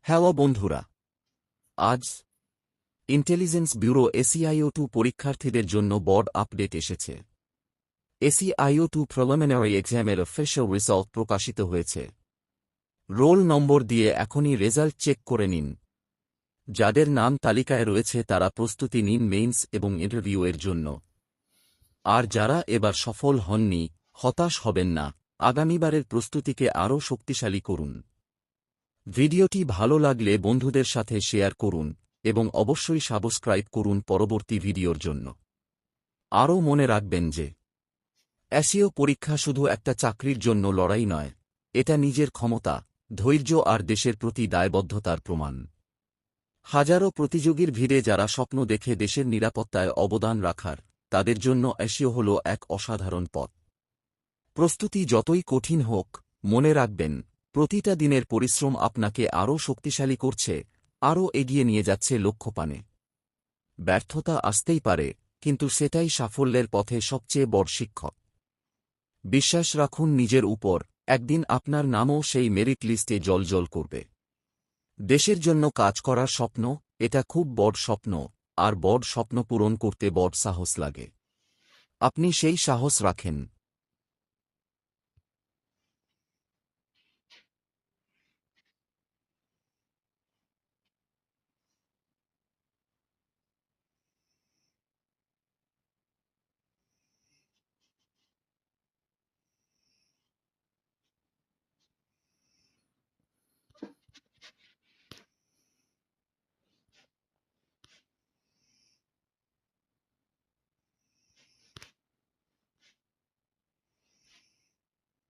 Hello বন্ধুরা, আজ intelligence bureau SEIO2 পরীক্ষার্থীদের জন্য বড় আপডেট এসেছে। SEIO2 প্রিলিমিনারি এক্সামের অফিশিয়াল রেজাল্ট প্রকাশিত হয়েছে। রোল নম্বর দিয়ে এখনই রেজাল্ট চেক করে নিন। যাদের নাম তালিকায় রয়েছে তারা প্রস্তুতি নিন মেইনস এবং ইন্টারভিউ এর জন্য। আর যারা এবার সফল হননি, হতাশ হবেন না, আগামীবারের প্রস্তুতিকে আরও শক্তিশালী করুন। ভিডিওটি ভালো লাগলে বন্ধুদের সাথে শেয়ার করুন এবং অবশ্যই সাবস্ক্রাইব করুন পরবর্তী ভিডিওর জন্য। আরও মনে রাখবেন যে এসইও পরীক্ষা শুধু একটা চাকরির জন্য লড়াই নয়, এটা নিজের ক্ষমতা, ধৈর্য আর দেশের প্রতি দায়বদ্ধতার প্রমাণ। হাজারো প্রতিযোগীর ভিড়ে যারা স্বপ্ন দেখে দেশের নিরাপত্তায় অবদান রাখার, তাদের জন্য এসইও হল এক অসাধারণ পথ। প্রস্তুতি যতই কঠিন হোক, মনে রাখবেন প্রতিটা দিনের পরিশ্রম আপনাকে আরও শক্তিশালী করছে, আরও এগিয়ে নিয়ে যাচ্ছে লক্ষ্যপানে। ব্যর্থতা আসতেই পারে, কিন্তু সেটাই সাফল্যের পথে সবচেয়ে বড় শিক্ষক। বিশ্বাস রাখুন নিজের উপর, একদিন আপনার নামও সেই মেরিট লিস্টে জ্বলজ্বল করবে। দেশের জন্য কাজ করার স্বপ্ন, এটা খুব বড় স্বপ্ন, আর বড় স্বপ্ন পূরণ করতে বড় সাহস লাগে। আপনি সেই সাহস রাখেন।